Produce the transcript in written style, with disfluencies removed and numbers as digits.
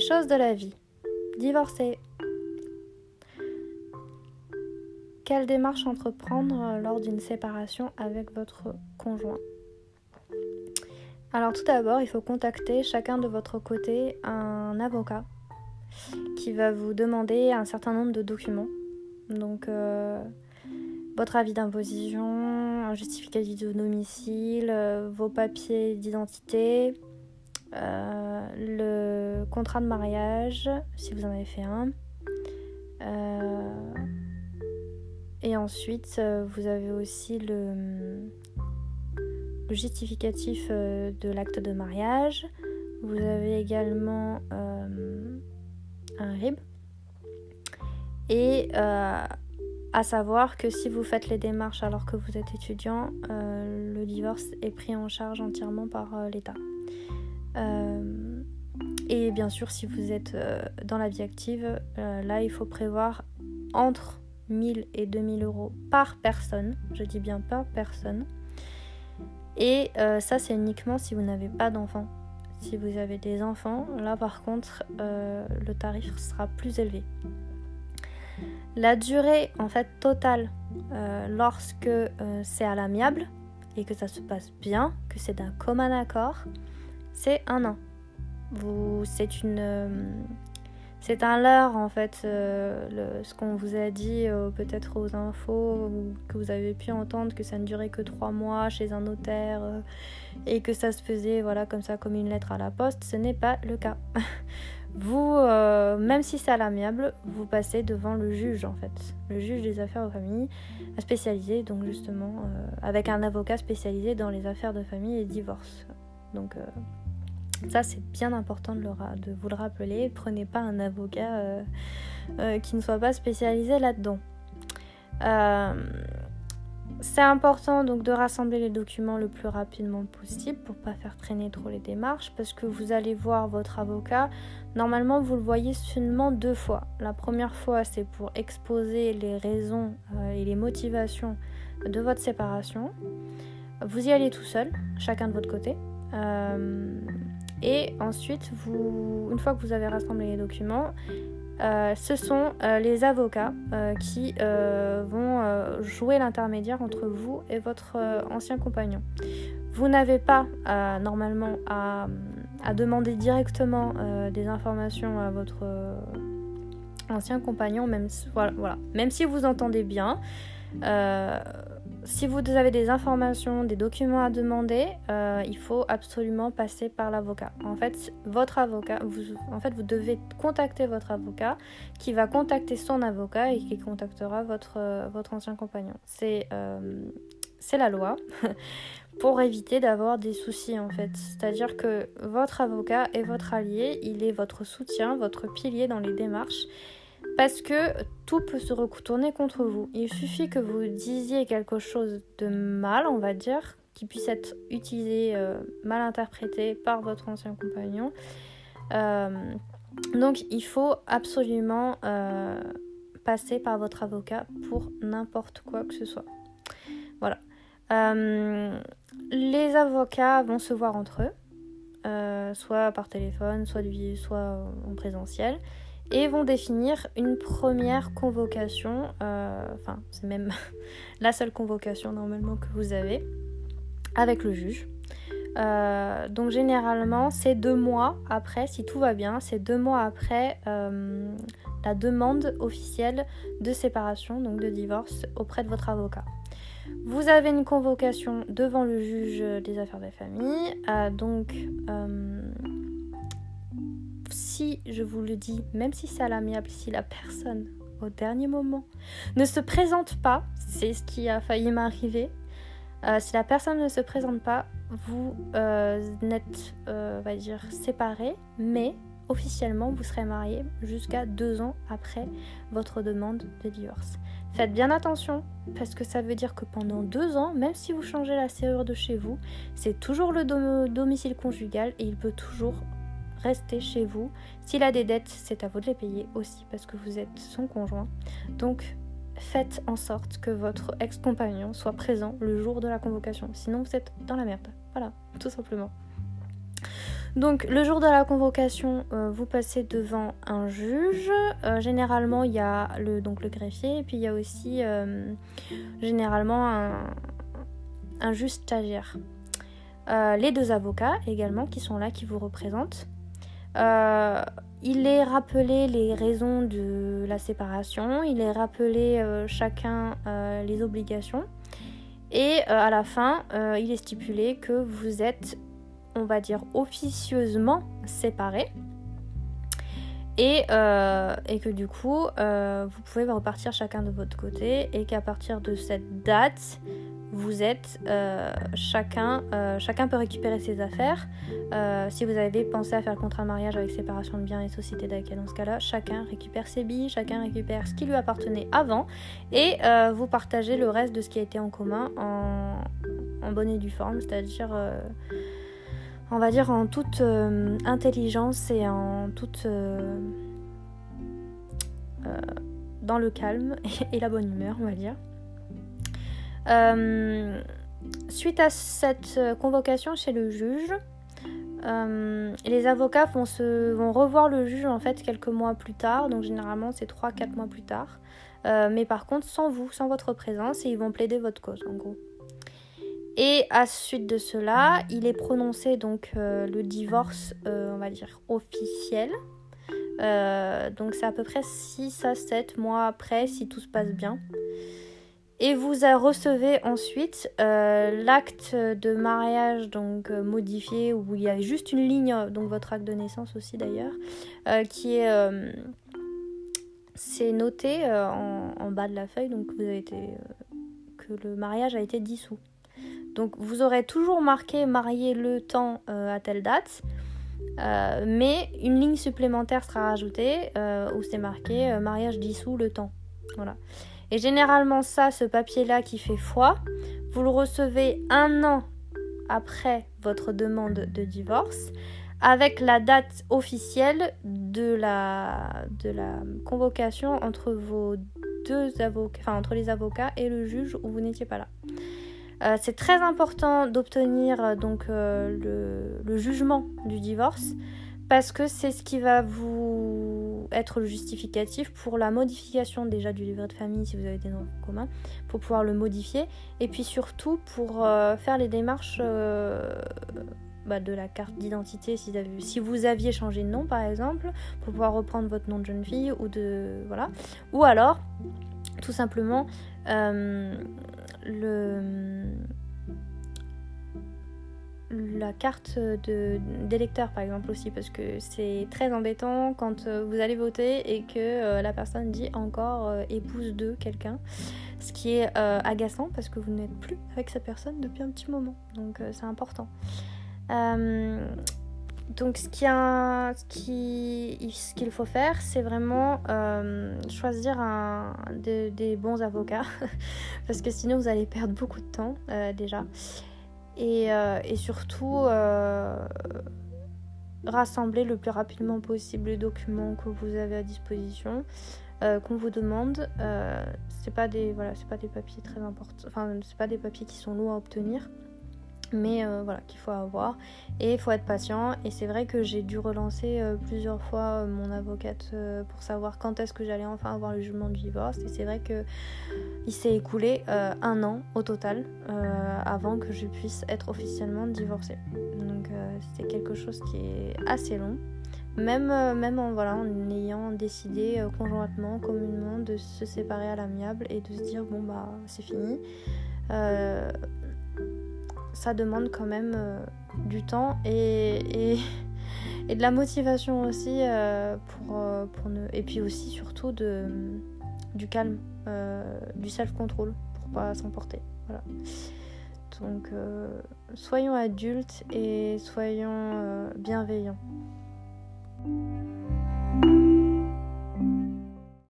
choses de la vie. Divorcer. Quelle démarche entreprendre lors d'une séparation avec votre conjoint ? Alors tout d'abord, il faut contacter chacun de votre côté un avocat qui va vous demander un certain nombre de documents. Donc votre avis d'imposition, un justificatif de domicile, vos papiers d'identité, le contrat de mariage, si vous en avez fait un. Et ensuite, vous avez aussi le justificatif de l'acte de mariage. Vous avez également un RIB. Et à savoir que si vous faites les démarches alors que vous êtes étudiant, le divorce est pris en charge entièrement par l'État. Et bien sûr, si vous êtes dans la vie active, là, il faut prévoir entre 1000 et 2000 euros par personne. Je dis bien par personne. Et ça, c'est uniquement si vous n'avez pas d'enfants. Si vous avez des enfants, là, par contre, le tarif sera plus élevé. La durée, en fait, totale, lorsque c'est à l'amiable et que ça se passe bien, que c'est d'un commun accord, c'est 1 an. C'est un leurre, en fait, ce qu'on vous a dit peut-être aux infos, ou que vous avez pu entendre que ça ne durait que 3 mois chez un notaire et que ça se faisait voilà, comme ça, comme une lettre à la poste. Ce n'est pas le cas. Vous, même si c'est à l'amiable, vous passez devant le juge, en fait. Le juge des affaires de famille, spécialisé, donc justement, avec un avocat spécialisé dans les affaires de famille et divorce. Donc ça, c'est bien important de vous le rappeler. Prenez pas un avocat qui ne soit pas spécialisé là-dedans. C'est important donc de rassembler les documents le plus rapidement possible pour pas faire traîner trop les démarches, parce que vous allez voir votre avocat. Normalement, vous le voyez seulement 2 fois. La première fois, c'est pour exposer les raisons et les motivations de votre séparation. Vous y allez tout seul, chacun de votre côté. Et ensuite, une fois que vous avez rassemblé les documents, ce sont les avocats qui vont jouer l'intermédiaire entre vous et votre ancien compagnon. Vous n'avez pas normalement à demander directement des informations à votre ancien compagnon, même si vous entendez bien. Si vous avez des informations, des documents à demander, il faut absolument passer par l'avocat. En fait, vous devez contacter votre avocat qui va contacter son avocat et qui contactera votre ancien compagnon. C'est la loi pour éviter d'avoir des soucis, en fait. C'est-à-dire que votre avocat est votre allié, il est votre soutien, votre pilier dans les démarches. Parce que tout peut se retourner contre vous. Il suffit que vous disiez quelque chose de mal, on va dire, qui puisse être utilisé, mal interprété par votre ancien compagnon. Donc il faut absolument passer par votre avocat pour n'importe quoi que ce soit. Voilà. Les avocats vont se voir entre eux, soit par téléphone, soit en présentiel. Et vont définir une première convocation, c'est même la seule convocation normalement que vous avez, avec le juge. Donc généralement, c'est 2 mois après, si tout va bien, c'est 2 mois après la demande officielle de séparation, donc de divorce, auprès de votre avocat. Vous avez une convocation devant le juge des affaires de famille, si je vous le dis, même si c'est à l'amiable, si la personne, au dernier moment, ne se présente pas, c'est ce qui a failli m'arriver, si la personne ne se présente pas, vous n'êtes, séparés, mais officiellement, vous serez mariés jusqu'à 2 ans après votre demande de divorce. Faites bien attention, parce que ça veut dire que pendant 2 ans, même si vous changez la serrure de chez vous, c'est toujours le domicile conjugal et il peut toujours rester chez vous. S'il a des dettes, c'est à vous de les payer aussi parce que vous êtes son conjoint. Donc, faites en sorte que votre ex-compagnon soit présent le jour de la convocation. Sinon, vous êtes dans la merde. Voilà, tout simplement. Donc le jour de la convocation, vous passez devant un juge. Généralement, il y a le greffier et puis il y a aussi généralement un juge stagiaire. Les 2 avocats également qui sont là, qui vous représentent. Il est rappelé les raisons de la séparation, il est rappelé chacun les obligations et à la fin, il est stipulé que vous êtes, on va dire, officieusement séparés et que du coup, vous pouvez repartir chacun de votre côté et qu'à partir de cette date, vous êtes chacun peut récupérer ses affaires. Si vous avez pensé à faire le contrat de mariage avec séparation de biens et société d'accueil, dans ce cas-là, chacun récupère ses billes, chacun récupère ce qui lui appartenait avant et vous partagez le reste de ce qui a été en commun en bonne et due forme, c'est-à-dire on va dire en toute intelligence et en toute dans le calme et la bonne humeur, on va dire. Suite à cette convocation chez le juge, les avocats vont revoir le juge en fait quelques mois plus tard, donc généralement c'est 3-4 mois plus tard, mais par contre sans votre présence, et ils vont plaider votre cause en gros. Et à suite de cela, il est prononcé donc le divorce, on va dire officiel. Donc c'est à peu près 6 à 7 mois après si tout se passe bien. Et vous recevez ensuite l'acte de mariage donc modifié, où il y a juste une ligne, donc votre acte de naissance aussi d'ailleurs, qui est c'est noté en bas de la feuille, donc vous avez été que le mariage a été dissous. Donc vous aurez toujours marqué marié le temps à telle date, mais une ligne supplémentaire sera rajoutée où c'est marqué mariage dissous le temps. Voilà. Et généralement ce papier-là qui fait foi, vous le recevez 1 an après votre demande de divorce, avec la date officielle de la convocation entre vos 2 avocats, enfin entre les avocats et le juge où vous n'étiez pas là. C'est très important d'obtenir donc le jugement du divorce, parce que c'est ce qui va vous être le justificatif pour la modification déjà du livret de famille si vous avez des noms communs, pour pouvoir le modifier, et puis surtout pour faire les démarches de la carte d'identité si vous aviez changé de nom par exemple, pour pouvoir reprendre votre nom de jeune fille ou alors tout simplement la carte d'électeur par exemple aussi, parce que c'est très embêtant quand vous allez voter et que la personne dit encore épouse de quelqu'un, ce qui est agaçant parce que vous n'êtes plus avec cette personne depuis un petit moment, donc c'est important. Donc ce qu'il faut faire, c'est vraiment choisir des bons avocats parce que sinon vous allez perdre beaucoup de temps déjà, et surtout rassembler le plus rapidement possible les documents que vous avez à disposition, qu'on vous demande. C'est pas des papiers très importants, enfin c'est pas des papiers qui sont lourds à obtenir, mais qu'il faut avoir, et il faut être patient. Et c'est vrai que j'ai dû relancer plusieurs fois mon avocate pour savoir quand est-ce que j'allais enfin avoir le jugement du divorce, et c'est vrai que il s'est écoulé 1 an au total avant que je puisse être officiellement divorcée. Donc c'est quelque chose qui est assez long, même en ayant décidé conjointement, communément, de se séparer à l'amiable et de se dire c'est fini. Ça demande quand même du temps et de la motivation aussi pour ne... Et puis aussi surtout du calme, du self-control pour pas s'emporter. Voilà. Donc soyons adultes et soyons bienveillants.